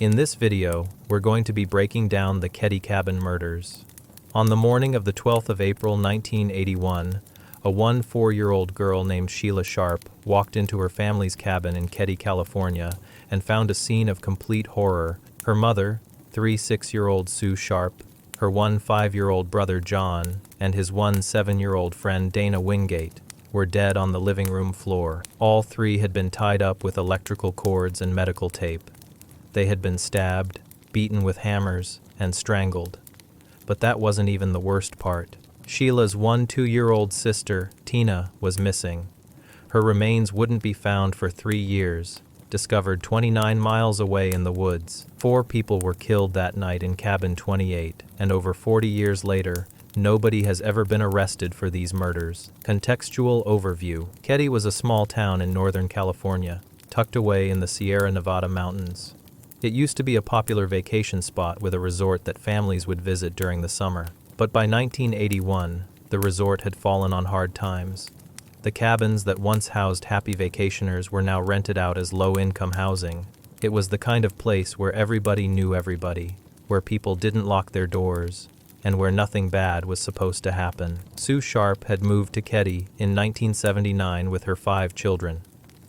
In this video, we're going to be breaking down the Keddie cabin murders. On the morning of the 12th of April 1981, a 4-year-old girl named Sheila Sharp walked into her family's cabin in Keddie, California, and found a scene of complete horror. Her mother, 6-year-old Sue Sharp, her 5-year-old brother John, and his 7-year-old friend Dana Wingate were dead on the living room floor. All three had been tied up with electrical cords and medical tape. They had been stabbed, beaten with hammers, and strangled. But that wasn't even the worst part. Sheila's 2-year-old sister, Tina, was missing. Her remains wouldn't be found for 3 years, discovered 29 miles away in the woods. 4 people were killed that night in cabin 28, and over 40 years later, nobody has ever been arrested for these murders. Contextual overview. Keddie was a small town in Northern California, tucked away in the Sierra Nevada mountains. It used to be a popular vacation spot with a resort that families would visit during the summer. But by 1981, the resort had fallen on hard times. The cabins that once housed happy vacationers were now rented out as low-income housing. It was the kind of place where everybody knew everybody, where people didn't lock their doors, and where nothing bad was supposed to happen. Sue Sharp had moved to Keddie in 1979 with her 5 children.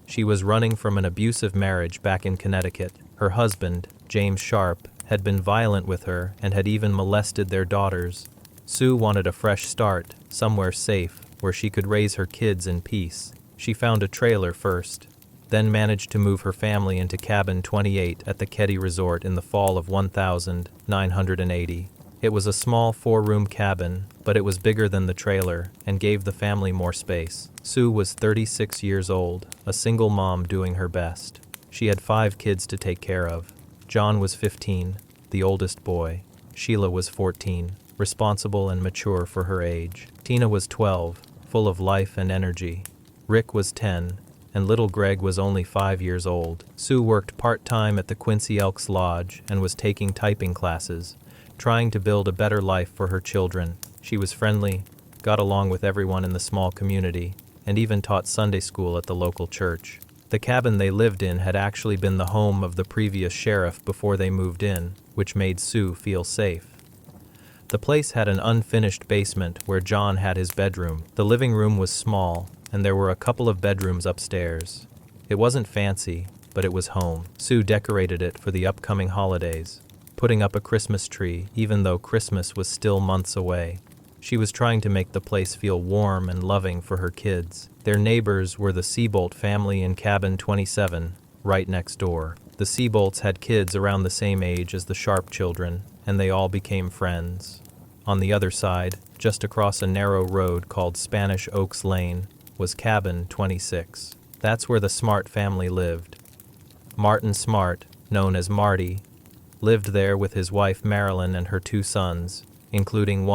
She was running from an abusive marriage back in Connecticut. Her husband, James Sharp, had been violent with her and had even molested their daughters. Sue wanted a fresh start, somewhere safe, where she could raise her kids in peace. She found a trailer first, then managed to move her family into cabin 28 at the Keddie Resort in the fall of 1980. It was a small 4-room cabin, but it was bigger than the trailer and gave the family more space. Sue was 36 years old, a single mom doing her best. She had 5 kids to take care of. John was 15, the oldest boy. Sheila was 14, responsible and mature for her age. Tina was 12, full of life and energy. Rick was 10, and little Greg was only 5 years old. Sue worked part-time at the Quincy Elks Lodge and was taking typing classes, trying to build a better life for her children. She was friendly, got along with everyone in the small community, and even taught Sunday school at the local church. The cabin they lived in had actually been the home of the previous sheriff before they moved in, which made Sue feel safe. The place had an unfinished basement where John had his bedroom. The living room was small, and there were a couple of bedrooms upstairs. It wasn't fancy, but it was home. Sue decorated it for the upcoming holidays, putting up a Christmas tree even though Christmas was still months away. She was trying to make the place feel warm and loving for her kids. Their neighbors were the Seabolt family in cabin 27, right next door. The Seabolts had kids around the same age as the Sharp children, and they all became friends. On the other side, just across a narrow road called Spanish Oaks Lane, was cabin 26. That's where the Smart family lived. Martin Smart, known as Marty, lived there with his wife Marilyn and her 2 sons, including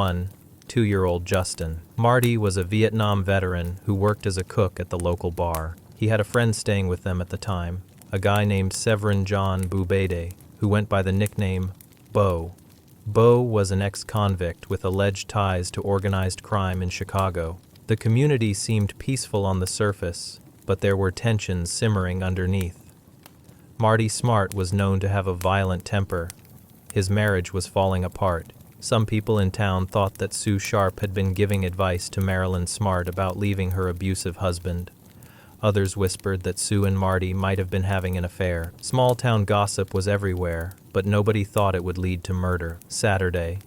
2-year-old Justin. Marty was a Vietnam veteran who worked as a cook at the local bar. He had a friend staying with them at the time, a guy named Severin John Boubede, who went by the nickname Bo. Bo was an ex-convict with alleged ties to organized crime in Chicago. The community seemed peaceful on the surface, but there were tensions simmering underneath. Marty Smart was known to have a violent temper. His marriage was falling apart. Some people in town thought that Sue Sharp had been giving advice to Marilyn Smart about leaving her abusive husband. Others whispered that Sue and Marty might have been having an affair. Small-town gossip was everywhere, but nobody thought it would lead to murder. Saturday,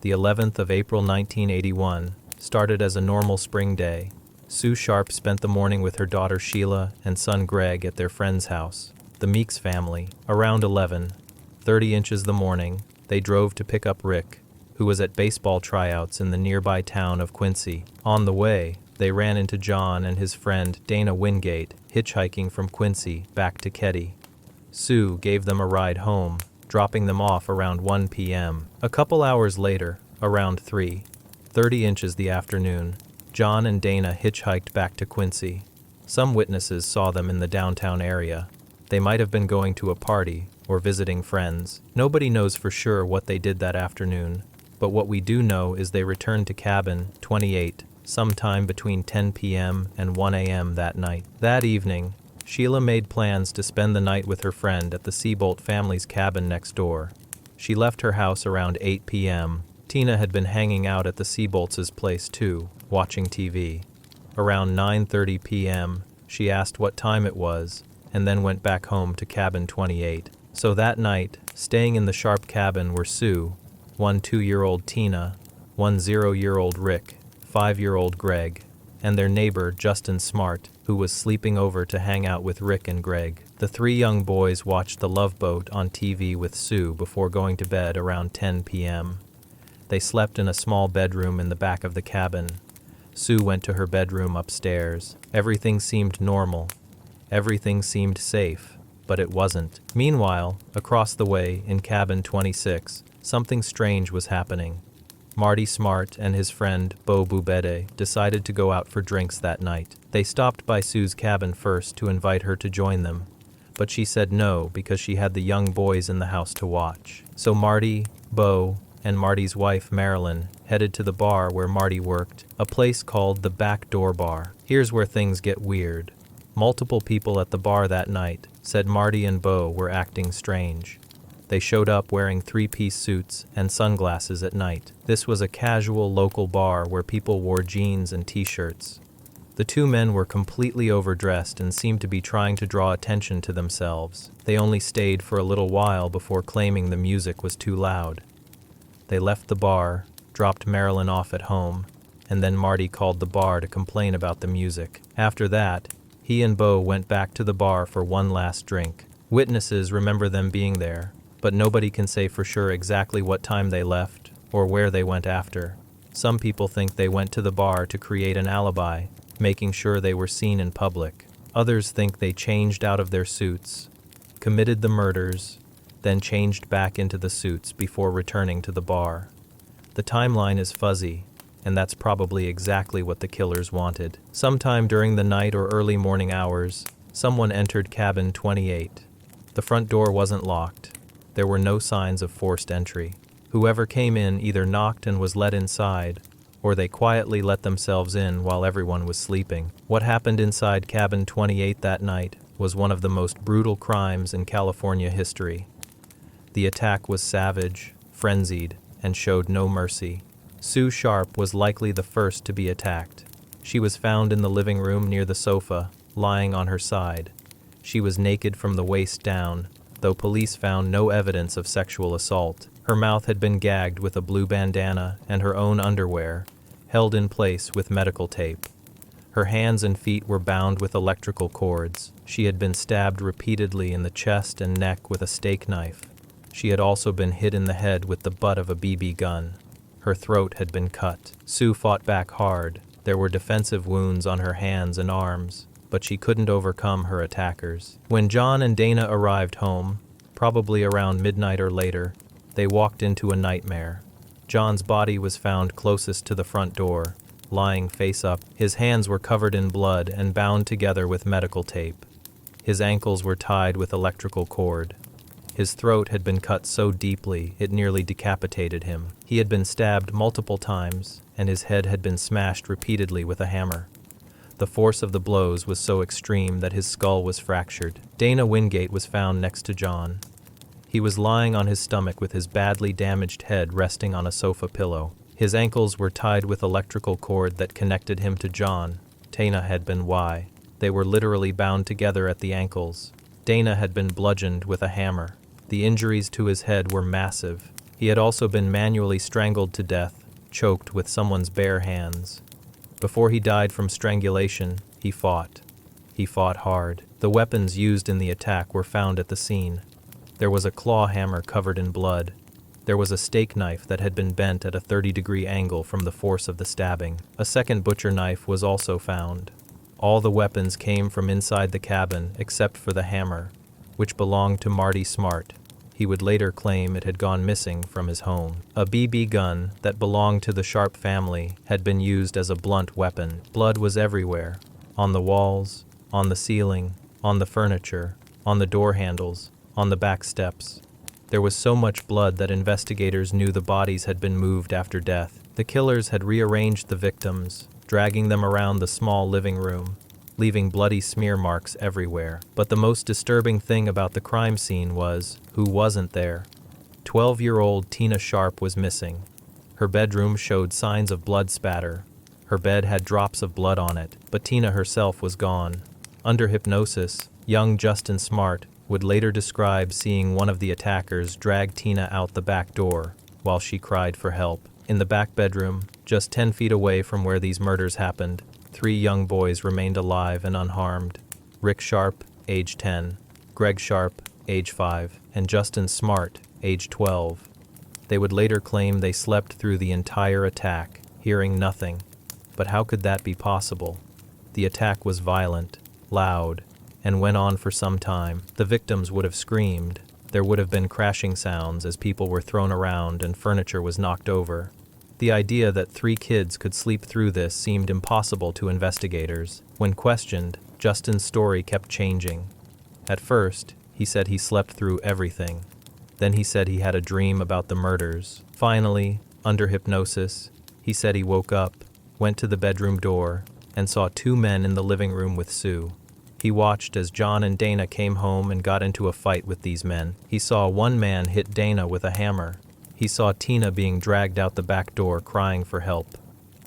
the 11th of April 1981, started as a normal spring day. Sue Sharp spent the morning with her daughter Sheila and son Greg at their friend's house, the Meeks family. Around 11:30 inches the morning, they drove to pick up Rick, who was at baseball tryouts in the nearby town of Quincy. On the way, they ran into John and his friend Dana Wingate, hitchhiking from Quincy back to Keddie. Sue gave them a ride home, dropping them off around 1 p.m. A couple hours later, around 3:30 inches the afternoon, John and Dana hitchhiked back to Quincy. Some witnesses saw them in the downtown area. They might have been going to a party or visiting friends. Nobody knows for sure what they did that afternoon, but what we do know is they returned to cabin 28 sometime between 10 p.m. and 1 a.m. that night. That evening, Sheila made plans to spend the night with her friend at the Seabolt family's cabin next door. She left her house around 8 p.m. Tina had been hanging out at the Seabolts' place too, watching TV. Around 9:30 p.m., she asked what time it was, and then went back home to cabin 28. So that night, staying in the Sharp cabin were Sue, 2-year-old Tina, 0-year-old Rick, 5-year-old Greg, and their neighbor Justin Smart, who was sleeping over to hang out with Rick and Greg. The three young boys watched The Love Boat on TV with Sue before going to bed around 10 p.m. They slept in a small bedroom in the back of the cabin. Sue went to her bedroom upstairs. Everything seemed normal. Everything seemed safe, but it wasn't. Meanwhile, across the way, in cabin 26, something strange was happening. Marty Smart and his friend, Beau Boubede, decided to go out for drinks that night. They stopped by Sue's cabin first to invite her to join them, but she said no because she had the young boys in the house to watch. So Marty, Beau, and Marty's wife, Marilyn, headed to the bar where Marty worked, a place called the Back Door Bar. Here's where things get weird. Multiple people at the bar that night said Marty and Beau were acting strange. They showed up wearing three-piece suits and sunglasses at night. This was a casual local bar where people wore jeans and t-shirts. The two men were completely overdressed and seemed to be trying to draw attention to themselves. They only stayed for a little while before claiming the music was too loud. They left the bar, dropped Marilyn off at home, and then Marty called the bar to complain about the music. After that, he and Beau went back to the bar for one last drink. Witnesses remember them being there, but nobody can say for sure exactly what time they left or where they went after. Some people think they went to the bar to create an alibi, making sure they were seen in public. Others think they changed out of their suits, committed the murders, then changed back into the suits before returning to the bar. The timeline is fuzzy, and that's probably exactly what the killers wanted. Sometime during the night or early morning hours, someone entered cabin 28. The front door wasn't locked. There were no signs of forced entry. Whoever came in either knocked and was let inside, or they quietly let themselves in while everyone was sleeping. What happened inside cabin 28 that night was one of the most brutal crimes in California history. The attack was savage, frenzied, and showed no mercy. Sue Sharp was likely the first to be attacked. She was found in the living room near the sofa, lying on her side. She was naked from the waist down, though police found no evidence of sexual assault. Her mouth had been gagged with a blue bandana and her own underwear, held in place with medical tape. Her hands and feet were bound with electrical cords. She had been stabbed repeatedly in the chest and neck with a steak knife. She had also been hit in the head with the butt of a BB gun. Her throat had been cut. Sue fought back hard. There were defensive wounds on her hands and arms, but she couldn't overcome her attackers. When John and Dana arrived home, probably around midnight or later, they walked into a nightmare. John's body was found closest to the front door, lying face up. His hands were covered in blood and bound together with medical tape. His ankles were tied with electrical cord. His throat had been cut so deeply it nearly decapitated him. He had been stabbed multiple times, and his head had been smashed repeatedly with a hammer. The force of the blows was so extreme that his skull was fractured. Dana Wingate was found next to John. He was lying on his stomach with his badly damaged head resting on a sofa pillow. His ankles were tied with electrical cord that connected him to John. Dana had been Y. They were literally bound together at the ankles. Dana had been bludgeoned with a hammer. The injuries to his head were massive. He had also been manually strangled to death, choked with someone's bare hands. Before he died from strangulation, he fought. He fought hard. The weapons used in the attack were found at the scene. There was a claw hammer covered in blood. There was a steak knife that had been bent at a 30-degree angle from the force of the stabbing. A second butcher knife was also found. All the weapons came from inside the cabin except for the hammer, which belonged to Marty Smart. He would later claim it had gone missing from his home. A BB gun that belonged to the Sharp family had been used as a blunt weapon. Blood was everywhere, on the walls, on the ceiling, on the furniture, on the door handles, on the back steps. There was so much blood that investigators knew the bodies had been moved after death. The killers had rearranged the victims, dragging them around the small living room. leaving bloody smear marks everywhere. But the most disturbing thing about the crime scene was who wasn't there. 12-year-old Tina Sharp was missing. Her bedroom showed signs of blood spatter. Her bed had drops of blood on it, but Tina herself was gone. Under hypnosis, young Justin Smart would later describe seeing one of the attackers drag Tina out the back door while she cried for help. In the back bedroom, just 10 feet away from where these murders happened, 3 young boys remained alive and unharmed. Rick Sharp, age 10, Greg Sharp, age 5, and Justin Smart, age 12. They would later claim they slept through the entire attack, hearing nothing. But how could that be possible? The attack was violent, loud, and went on for some time. The victims would have screamed. There would have been crashing sounds as people were thrown around and furniture was knocked over. The idea that 3 kids could sleep through this seemed impossible to investigators. When questioned, Justin's story kept changing. At first, he said he slept through everything. Then he said he had a dream about the murders. Finally, under hypnosis, he said he woke up, went to the bedroom door, and saw 2 men in the living room with Sue. He watched as John and Dana came home and got into a fight with these men. He saw one man hit Dana with a hammer. He saw Tina being dragged out the back door crying for help.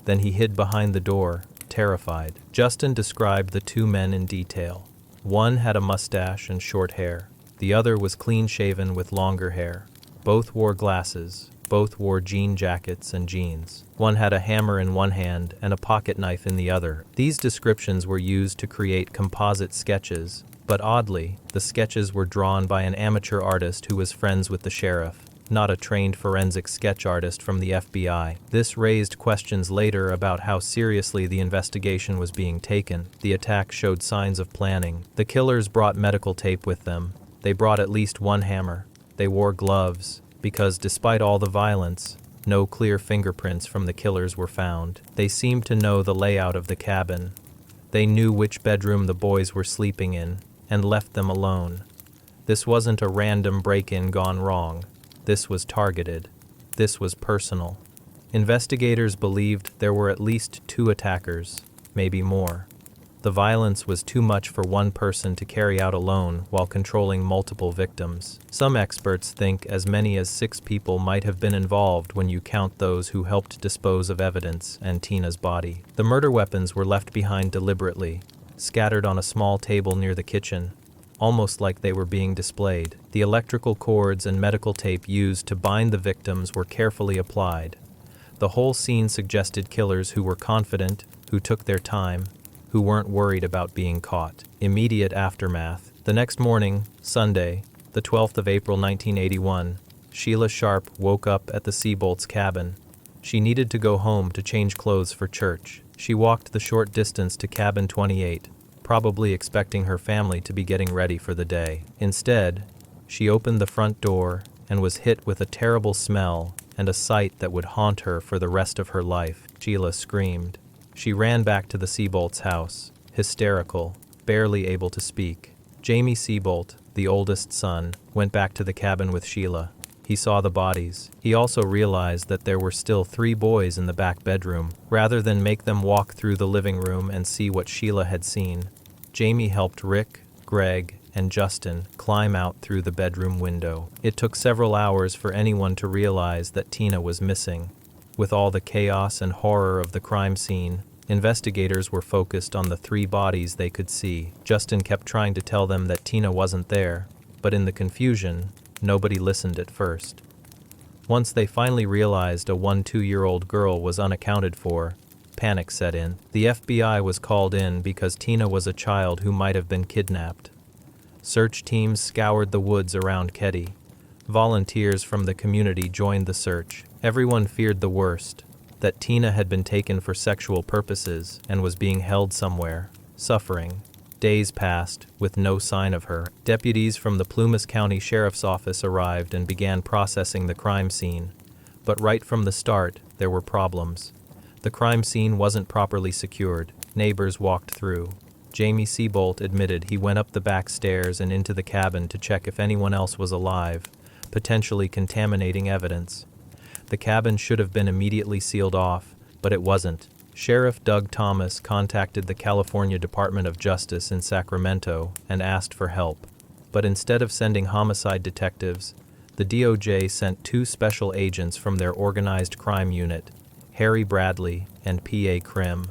Then he hid behind the door, terrified. Justin described the 2 men in detail. One had a mustache and short hair. The other was clean-shaven with longer hair. Both wore glasses. Both wore jean jackets and jeans. One had a hammer in one hand and a pocket knife in the other. These descriptions were used to create composite sketches, but oddly, the sketches were drawn by an amateur artist who was friends with the sheriff, not a trained forensic sketch artist from the FBI. This raised questions later about how seriously the investigation was being taken. The attack showed signs of planning. The killers brought medical tape with them. They brought at least one hammer. They wore gloves, because despite all the violence, no clear fingerprints from the killers were found. They seemed to know the layout of the cabin. They knew which bedroom the boys were sleeping in, and left them alone. This wasn't a random break-in gone wrong. This was targeted. This was personal. Investigators believed there were at least 2 attackers, maybe more. The violence was too much for one person to carry out alone while controlling multiple victims. Some experts think as many as 6 people might have been involved when you count those who helped dispose of evidence and Tina's body. The murder weapons were left behind deliberately, scattered on a small table near the kitchen, almost like they were being displayed. The electrical cords and medical tape used to bind the victims were carefully applied. The whole scene suggested killers who were confident, who took their time, who weren't worried about being caught. Immediate aftermath. The next morning, Sunday, the 12th of April 1981, Sheila Sharp woke up at the Seabolt's cabin. She needed to go home to change clothes for church. She walked the short distance to cabin 28, probably expecting her family to be getting ready for the day. Instead, she opened the front door and was hit with a terrible smell and a sight that would haunt her for the rest of her life. Sheila screamed. She ran back to the Seabolt's house, hysterical, barely able to speak. Jamie Seabolt, the oldest son, went back to the cabin with Sheila. He saw the bodies. He also realized that there were still 3 boys in the back bedroom. Rather than make them walk through the living room and see what Sheila had seen, Jamie helped Rick, Greg, and Justin climb out through the bedroom window. It took several hours for anyone to realize that Tina was missing. With all the chaos and horror of the crime scene, investigators were focused on the 3 bodies they could see. Justin kept trying to tell them that Tina wasn't there, but in the confusion, nobody listened at first. Once they finally realized a 1-2-year-old girl was unaccounted for, panic set in. The FBI was called in because Tina was a child who might have been kidnapped. Search teams scoured the woods around Keddie. Volunteers from the community joined the search. Everyone feared the worst, that Tina had been taken for sexual purposes and was being held somewhere, suffering. Days passed, with no sign of her. Deputies from the Plumas County Sheriff's Office arrived and began processing the crime scene. But right from the start, there were problems. The crime scene wasn't properly secured. Neighbors walked through. Jamie Seabolt admitted he went up the back stairs and into the cabin to check if anyone else was alive, potentially contaminating evidence. The cabin should have been immediately sealed off, but it wasn't. Sheriff Doug Thomas contacted the California Department of Justice in Sacramento and asked for help. But instead of sending homicide detectives, the DOJ sent 2 special agents from their organized crime unit, Harry Bradley and P.A. Krim.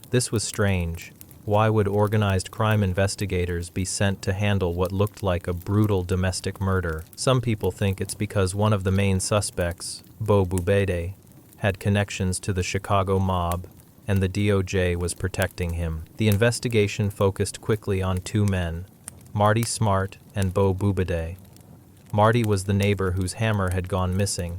This was strange. Why would organized crime investigators be sent to handle what looked like a brutal domestic murder? Some people think it's because one of the main suspects, Bo Bubede, had connections to the Chicago mob, and the DOJ was protecting him. The investigation focused quickly on 2 men, Marty Smart and Bo Bubede. Marty was the neighbor whose hammer had gone missing.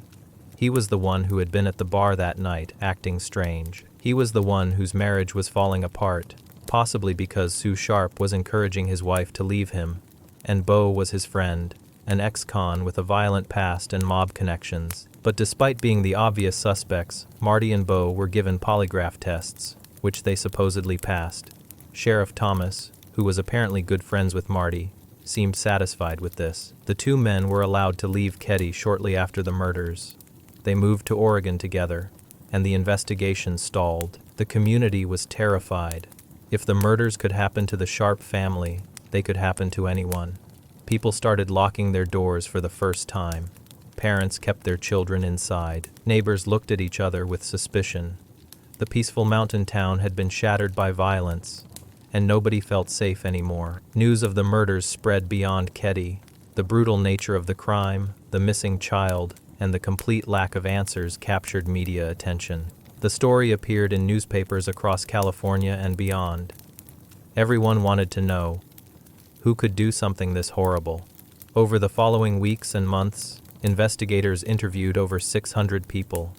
He was the one who had been at the bar that night, acting strange. He was the one whose marriage was falling apart, possibly because Sue Sharp was encouraging his wife to leave him. And Bo was his friend, an ex-con with a violent past and mob connections. But despite being the obvious suspects, Marty and Bo were given polygraph tests, which they supposedly passed. Sheriff Thomas, who was apparently good friends with Marty, seemed satisfied with this. The 2 men were allowed to leave Keddie shortly after the murders. They moved to Oregon together, and the investigation stalled. The community was terrified. If the murders could happen to the Sharp family, they could happen to anyone. People started locking their doors for the first time. Parents kept their children inside. Neighbors looked at each other with suspicion. The peaceful mountain town had been shattered by violence, and nobody felt safe anymore. News of the murders spread beyond Keddie. The brutal nature of the crime, the missing child, and the complete lack of answers captured media attention. The story appeared in newspapers across California and beyond. Everyone wanted to know, who could do something this horrible? Over the following weeks and months, investigators interviewed over 600 people.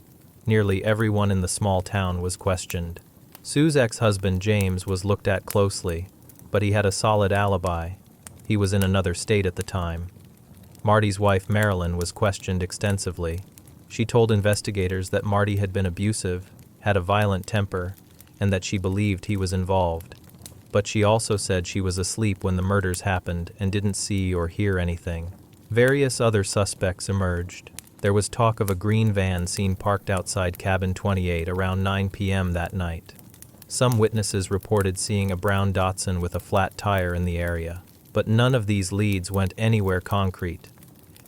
Nearly everyone in the small town was questioned. Sue's ex-husband James was looked at closely, but he had a solid alibi. He was in another state at the time. Marty's wife Marilyn was questioned extensively. She told investigators that Marty had been abusive, had a violent temper, and that she believed he was involved. But she also said she was asleep when the murders happened and didn't see or hear anything. Various other suspects emerged. There was talk of a green van seen parked outside Cabin 28 around 9 p.m. that night. Some witnesses reported seeing a brown Datsun with a flat tire in the area. But none of these leads went anywhere concrete.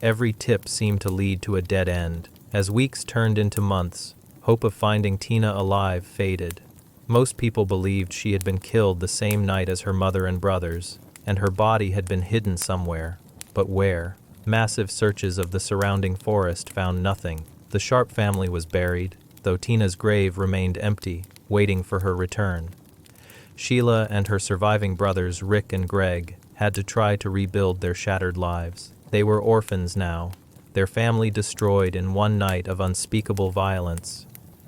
Every tip seemed to lead to a dead end. As weeks turned into months, hope of finding Tina alive faded. Most people believed she had been killed the same night as her mother and brothers, and her body had been hidden somewhere. But where? Massive searches of the surrounding forest found nothing. The Sharp family was buried, though Tina's grave remained empty, waiting for her return. Sheila and her surviving brothers Rick and Greg had to try to rebuild their shattered lives. They were orphans now, their family destroyed in one night of unspeakable violence.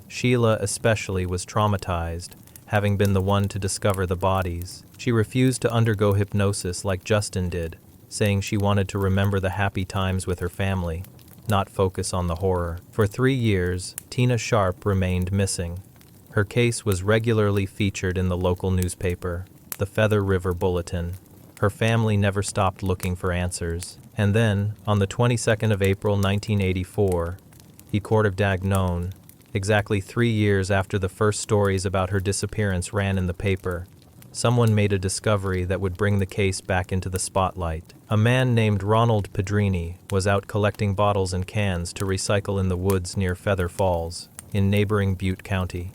Sheila especially was traumatized, having been the one to discover the bodies. She refused to undergo hypnosis like Justin did, saying she wanted to remember the happy times with her family, not focus on the horror. For 3 years, Tina Sharp remained missing. Her case was regularly featured in the local newspaper, the Feather River Bulletin. Her family never stopped looking for answers. And then, on the 22nd of April 1984, the Court of Dagnone, exactly 3 years after the first stories about her disappearance ran in the paper, someone made a discovery that would bring the case back into the spotlight. A man named Ronald Pedrini was out collecting bottles and cans to recycle in the woods near Feather Falls, in neighboring Butte County.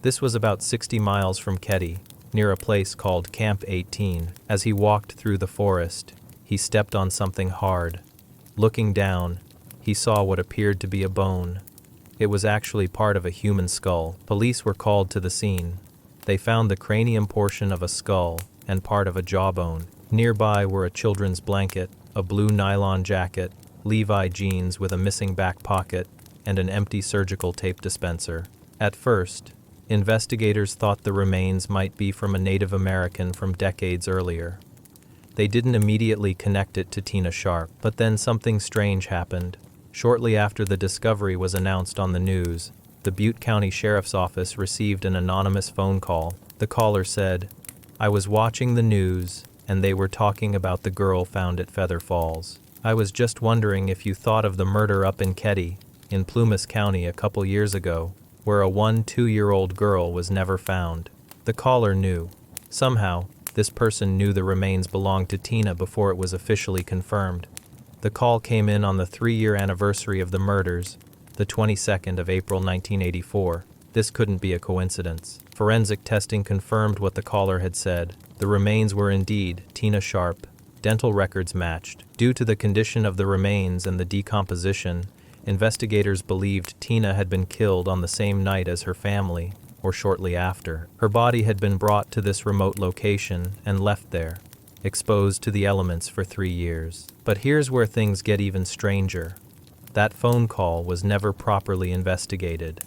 This was about 60 miles from Keddie, near a place called Camp 18. As he walked through the forest, he stepped on something hard. Looking down, he saw what appeared to be a bone. It was actually part of a human skull. Police were called to the scene. They found the cranium portion of a skull and part of a jawbone. Nearby were a children's blanket, a blue nylon jacket, Levi jeans with a missing back pocket, and an empty surgical tape dispenser. At first, investigators thought the remains might be from a Native American from decades earlier. They didn't immediately connect it to Tina Sharp, but then something strange happened. Shortly after the discovery was announced on the news, the Butte County Sheriff's Office received an anonymous phone call. The caller said, "I was watching the news, and they were talking about the girl found at Feather Falls. I was just wondering if you thought of the murder up in Keddie, in Plumas County a couple years ago. where a 2-year-old girl was never found. The caller knew. Somehow, this person knew the remains belonged to Tina before it was officially confirmed. The call came in on the 3-year anniversary of the murders, the 22nd of April 1984. This couldn't be a coincidence. Forensic testing confirmed what the caller had said. The remains were indeed Tina Sharp. Dental records matched. Due to the condition of the remains and the decomposition, investigators believed Tina had been killed on the same night as her family, or shortly after. Her body had been brought to this remote location and left there, exposed to the elements for 3 years. But here's where things get even stranger. That phone call was never properly investigated.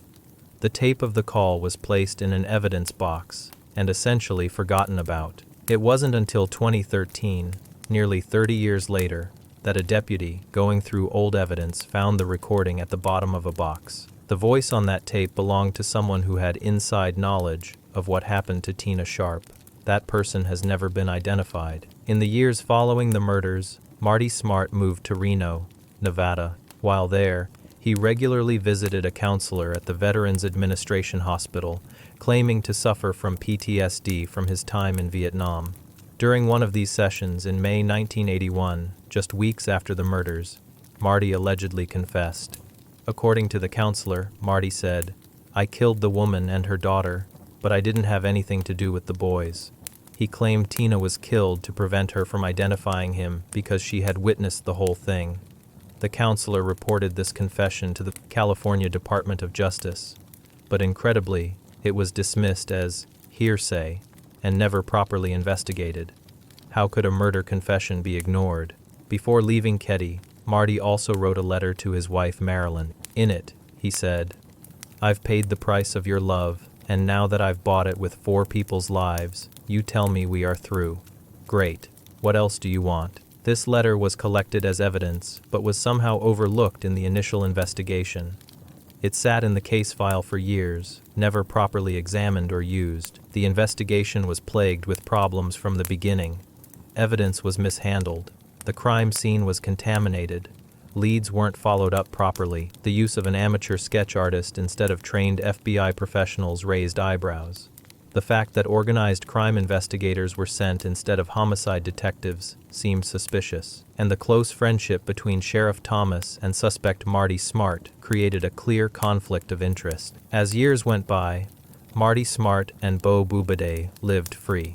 The tape of the call was placed in an evidence box and essentially forgotten about. It wasn't until 2013, nearly 30 years later, that a deputy, going through old evidence, found the recording at the bottom of a box. The voice on that tape belonged to someone who had inside knowledge of what happened to Tina Sharp. That person has never been identified. In the years following the murders, Marty Smart moved to Reno, Nevada. While there, he regularly visited a counselor at the Veterans Administration Hospital, claiming to suffer from PTSD from his time in Vietnam. During one of these sessions in May 1981, just weeks after the murders, Marty allegedly confessed. According to the counselor, Marty said, "I killed the woman and her daughter, but I didn't have anything to do with the boys." He claimed Tina was killed to prevent her from identifying him because she had witnessed the whole thing. The counselor reported this confession to the California Department of Justice, but incredibly, it was dismissed as hearsay and never properly investigated. How could a murder confession be ignored? Before leaving Keddie, Marty also wrote a letter to his wife Marilyn. In it, he said, "I've paid the price of your love, and now that I've bought it with 4 people's lives, you tell me we are through. Great. What else do you want?" This letter was collected as evidence, but was somehow overlooked in the initial investigation. It sat in the case file for years, never properly examined or used. The investigation was plagued with problems from the beginning. Evidence was mishandled. The crime scene was contaminated. Leads weren't followed up properly. The use of an amateur sketch artist instead of trained FBI professionals raised eyebrows. The fact that organized crime investigators were sent instead of homicide detectives seemed suspicious, and the close friendship between Sheriff Thomas and suspect Marty Smart created a clear conflict of interest. As years went by, Marty Smart and Bo Bubade lived free.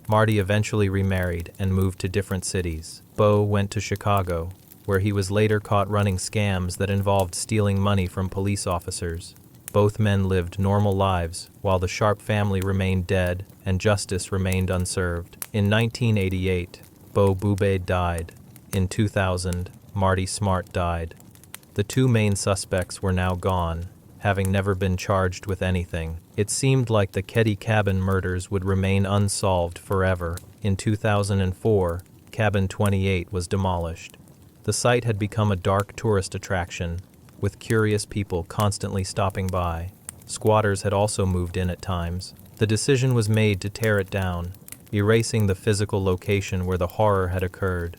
Marty eventually remarried and moved to different cities. Bo went to Chicago, where he was later caught running scams that involved stealing money from police officers. Both men lived normal lives, while the Sharp family remained dead and justice remained unserved. In 1988, Bo Bubade died. In 2000, Marty Smart died. The 2 main suspects were now gone, having never been charged with anything. It seemed like the Keddie Cabin murders would remain unsolved forever. In 2004, Cabin 28 was demolished. The site had become a dark tourist attraction, with curious people constantly stopping by. Squatters had also moved in at times. The decision was made to tear it down, erasing the physical location where the horror had occurred.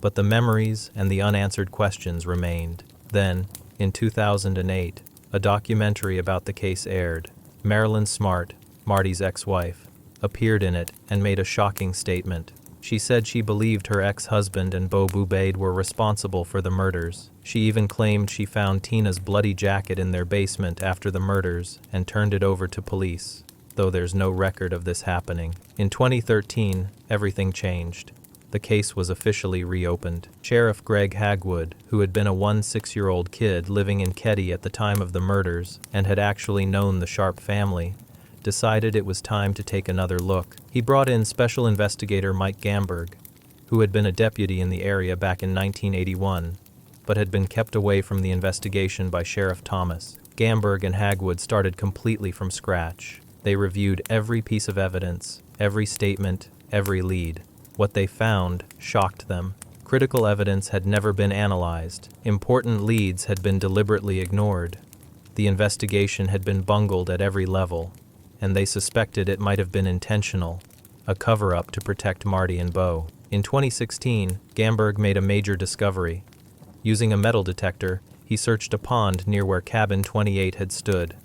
But the memories and the unanswered questions remained. Then, in 2008, a documentary about the case aired. Marilyn Smart, Marty's ex-wife, appeared in it and made a shocking statement. She said she believed her ex-husband and Bo Bubade were responsible for the murders. She even claimed she found Tina's bloody jacket in their basement after the murders and turned it over to police, though there's no record of this happening. In 2013, everything changed. The case was officially reopened. Sheriff Greg Hagwood, who had been a 6-year-old kid living in Keddie at the time of the murders and had actually known the Sharp family, decided it was time to take another look. He brought in Special Investigator Mike Gamberg, who had been a deputy in the area back in 1981, but had been kept away from the investigation by Sheriff Thomas. Gamberg and Hagwood started completely from scratch. They reviewed every piece of evidence, every statement, every lead. What they found shocked them. Critical evidence had never been analyzed. Important leads had been deliberately ignored. The investigation had been bungled at every level, and they suspected it might have been intentional, a cover-up to protect Marty and Bo. In 2016, Gamberg made a major discovery. Using a metal detector, he searched a pond near where Cabin 28 had stood.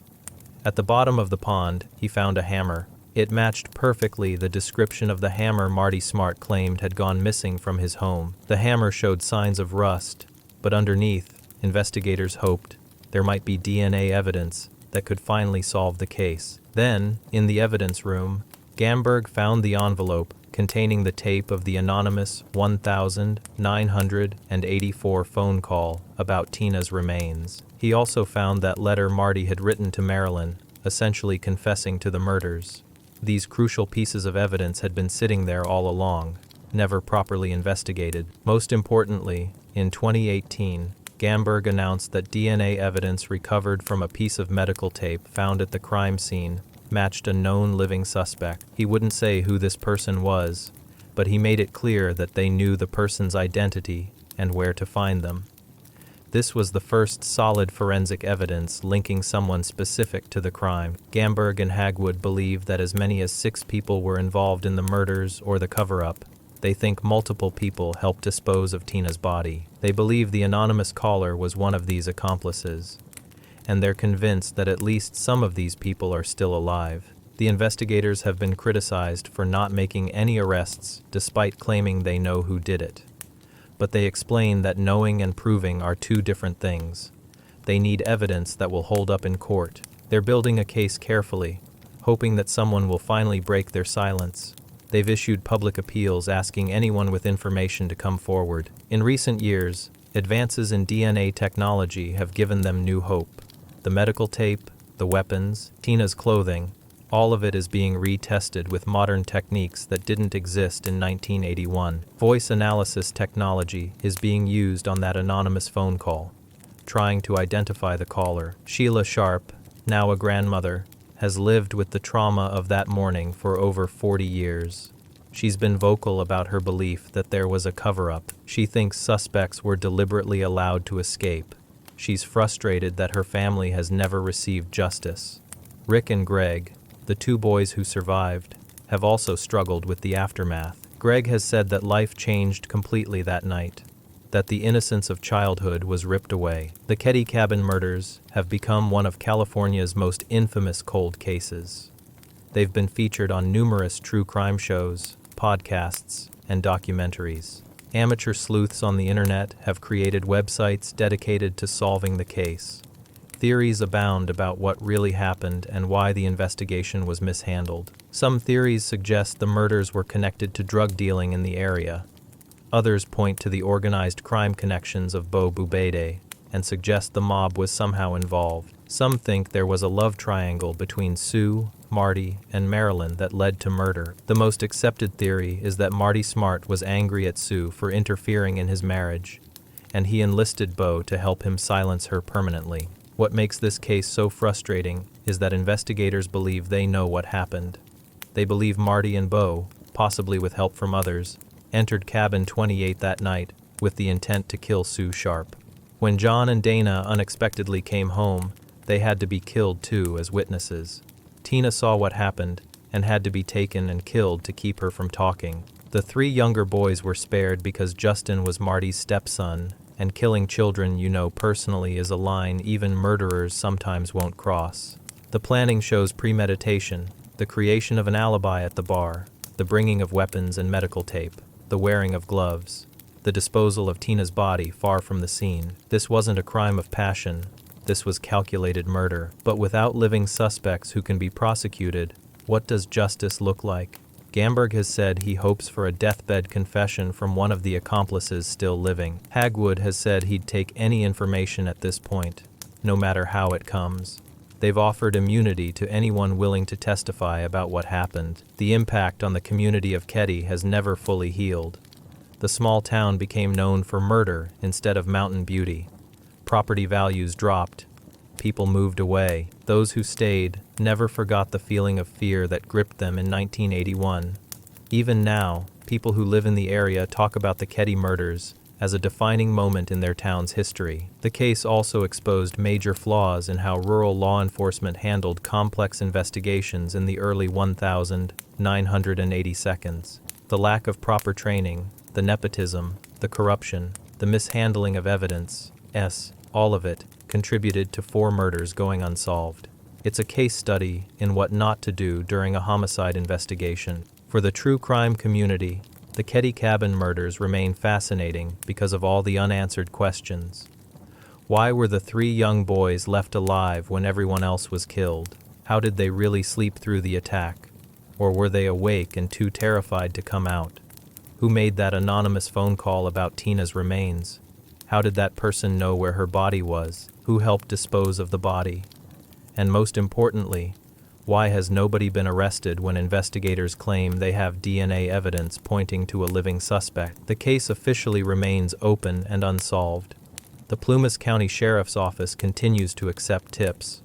At the bottom of the pond, he found a hammer. It matched perfectly the description of the hammer Marty Smart claimed had gone missing from his home. The hammer showed signs of rust, but underneath, investigators hoped there might be DNA evidence that could finally solve the case. Then, in the evidence room, Gamberg found the envelope containing the tape of the anonymous 1984 phone call about Tina's remains. He also found that letter Marty had written to Marilyn, essentially confessing to the murders. These crucial pieces of evidence had been sitting there all along, never properly investigated. Most importantly, in 2018, Gamberg announced that DNA evidence recovered from a piece of medical tape found at the crime scene matched a known living suspect. He wouldn't say who this person was, but he made it clear that they knew the person's identity and where to find them. This was the first solid forensic evidence linking someone specific to the crime. Gamberg and Hagwood believe that as many as 6 people were involved in the murders or the cover-up. They think multiple people helped dispose of Tina's body. They believe the anonymous caller was one of these accomplices, and they're convinced that at least some of these people are still alive. The investigators have been criticized for not making any arrests despite claiming they know who did it. But they explain that knowing and proving are 2 different things. They need evidence that will hold up in court. They're building a case carefully, hoping that someone will finally break their silence. They've issued public appeals asking anyone with information to come forward. In recent years, advances in DNA technology have given them new hope. The medical tape, the weapons, Tina's clothing, all of it is being retested with modern techniques that didn't exist in 1981. Voice analysis technology is being used on that anonymous phone call, trying to identify the caller. Sheila Sharp, now a grandmother, has lived with the trauma of that morning for over 40 years. She's been vocal about her belief that there was a cover-up. She thinks suspects were deliberately allowed to escape. She's frustrated that her family has never received justice. Rick and Greg, the 2 boys who survived, have also struggled with the aftermath. Greg has said that life changed completely that night, that the innocence of childhood was ripped away. The Keddie cabin murders have become one of California's most infamous cold cases. They've been featured on numerous true crime shows, podcasts, and documentaries. Amateur sleuths on the internet have created websites dedicated to solving the case. Theories abound about what really happened and why the investigation was mishandled. Some theories suggest the murders were connected to drug dealing in the area. Others point to the organized crime connections of Bo Bubede and suggest the mob was somehow involved. Some think there was a love triangle between Sue, Marty, and Marilyn that led to murder. The most accepted theory is that Marty Smart was angry at Sue for interfering in his marriage, and he enlisted Bo to help him silence her permanently. What makes this case so frustrating is that investigators believe they know what happened. They believe Marty and Bo, possibly with help from others, entered cabin 28 that night with the intent to kill Sue Sharp. When John and Dana unexpectedly came home, they had to be killed too as witnesses. Tina saw what happened and had to be taken and killed to keep her from talking. The 3 younger boys were spared because Justin was Marty's stepson, and killing children you know personally is a line even murderers sometimes won't cross. The planning shows premeditation, the creation of an alibi at the bar, the bringing of weapons and medical tape, the wearing of gloves, the disposal of Tina's body far from the scene. This wasn't a crime of passion. This was calculated murder. But without living suspects who can be prosecuted, what does justice look like? Gamberg has said he hopes for a deathbed confession from one of the accomplices still living. Hagwood has said he'd take any information at this point, no matter how it comes. They've offered immunity to anyone willing to testify about what happened. The impact on the community of Keddie has never fully healed. The small town became known for murder instead of mountain beauty. Property values dropped. People moved away. Those who stayed never forgot the feeling of fear that gripped them in 1981. Even now, people who live in the area talk about the Keddie murders as a defining moment in their town's history. The case also exposed major flaws in how rural law enforcement handled complex investigations in the early 1982s. The lack of proper training, the nepotism, the corruption, the mishandling of evidence, all of it contributed to 4 murders going unsolved. It's a case study in what not to do during a homicide investigation. For the true crime community, the Keddie cabin murders remain fascinating because of all the unanswered questions. Why were the 3 young boys left alive when everyone else was killed? How did they really sleep through the attack? Or were they awake and too terrified to come out? Who made that anonymous phone call about Tina's remains? How did that person know where her body was? Who helped dispose of the body? And most importantly, why has nobody been arrested when investigators claim they have DNA evidence pointing to a living suspect? The case officially remains open and unsolved. The Plumas County Sheriff's Office continues to accept tips.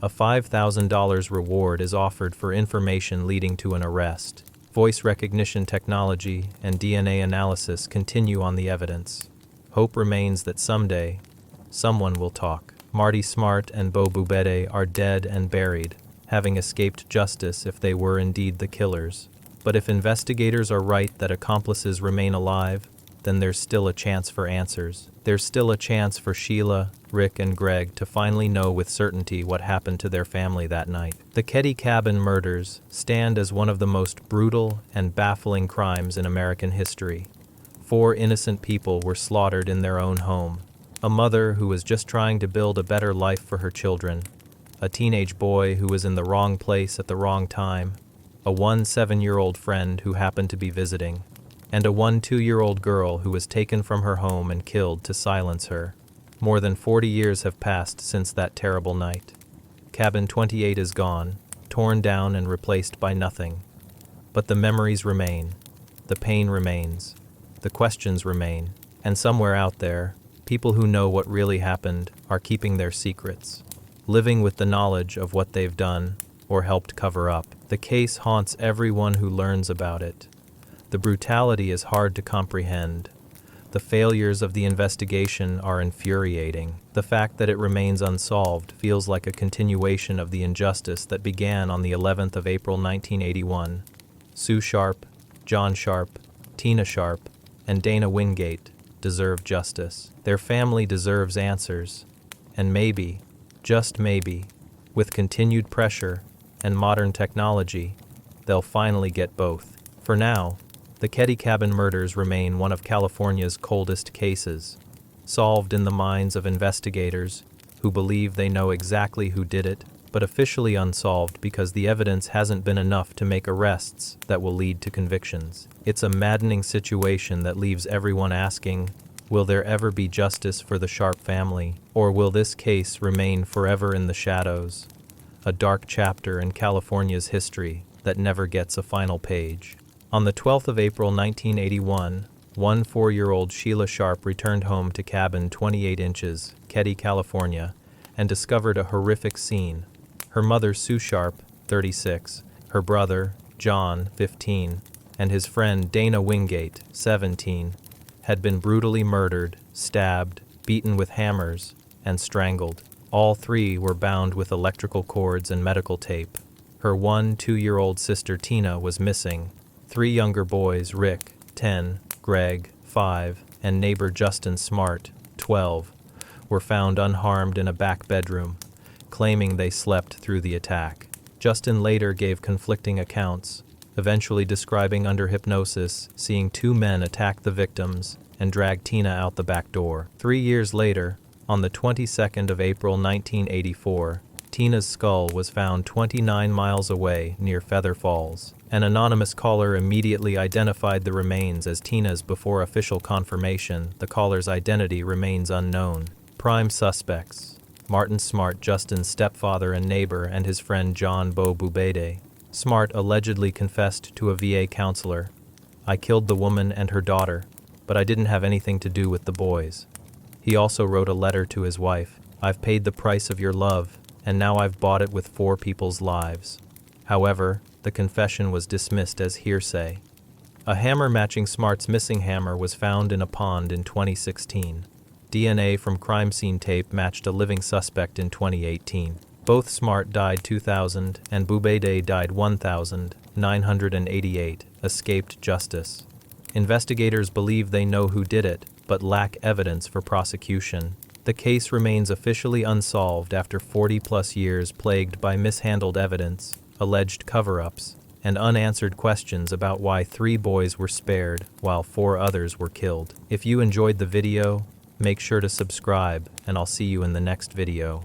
A $5,000 reward is offered for information leading to an arrest. Voice recognition technology and DNA analysis continue on the evidence. Hope remains that someday, someone will talk. Marty Smart and Bo Bubede are dead and buried, having escaped justice if they were indeed the killers. But if investigators are right that accomplices remain alive, then there's still a chance for answers. There's still a chance for Sheila, Rick, and Greg to finally know with certainty what happened to their family that night. The Keddie cabin murders stand as one of the most brutal and baffling crimes in American history. 4 innocent people were slaughtered in their own home. A mother who was just trying to build a better life for her children. A teenage boy who was in the wrong place at the wrong time. A 7-year-old friend who happened to be visiting. And a 2-year-old girl who was taken from her home and killed to silence her. More than 40 years have passed since that terrible night. Cabin 28 is gone, torn down and replaced by nothing. But the memories remain. The pain remains. The questions remain. And somewhere out there, people who know what really happened are keeping their secrets, living with the knowledge of what they've done or helped cover up. The case haunts everyone who learns about it. The brutality is hard to comprehend. The failures of the investigation are infuriating. The fact that it remains unsolved feels like a continuation of the injustice that began on the 11th of April 1981. Sue Sharp, John Sharp, Tina Sharp, and Dana Wingate deserve justice. Their family deserves answers. And maybe, just maybe, with continued pressure and modern technology, they'll finally get both. For now, the Keddie cabin murders remain one of California's coldest cases, solved in the minds of investigators who believe they know exactly who did it, but officially unsolved because the evidence hasn't been enough to make arrests that will lead to convictions. It's a maddening situation that leaves everyone asking, will there ever be justice for the Sharp family, or will this case remain forever in the shadows? A dark chapter in California's history that never gets a final page. On the 12th of April 1981, 4-year-old Sheila Sharp returned home to cabin 28 inches, Keddie, California, and discovered a horrific scene. Her mother, Sue Sharp, 36, her brother, John, 15, and his friend Dana Wingate, 17, had been brutally murdered, stabbed, beaten with hammers, and strangled. All 3 were bound with electrical cords and medical tape. Her 2-year-old sister Tina was missing. 3 younger boys, Rick, 10, Greg, 5, and neighbor Justin Smart, 12, were found unharmed in a back bedroom, claiming they slept through the attack. Justin later gave conflicting accounts, eventually describing under hypnosis seeing 2 men attack the victims and drag Tina out the back door. 3 years later, on the 22nd of April 1984, Tina's skull was found 29 miles away near Feather Falls. An anonymous caller immediately identified the remains as Tina's before official confirmation. The caller's identity remains unknown. Prime suspects: Martin Smart, Justin's stepfather and neighbor, and his friend John Bo Bubede. Smart allegedly confessed to a VA counselor, "I killed the woman and her daughter, but I didn't have anything to do with the boys." He also wrote a letter to his wife, "I've paid the price of your love, and now I've bought it with 4 people's lives." However, the confession was dismissed as hearsay. A hammer matching Smart's missing hammer was found in a pond in 2016. DNA from crime scene tape matched a living suspect in 2018. Both Smart died 2000 and Bubede died 1988, escaped justice. Investigators believe they know who did it, but lack evidence for prosecution. The case remains officially unsolved after 40-plus years plagued by mishandled evidence, alleged cover-ups, and unanswered questions about why 3 boys were spared while 4 others were killed. If you enjoyed the video, make sure to subscribe, and I'll see you in the next video.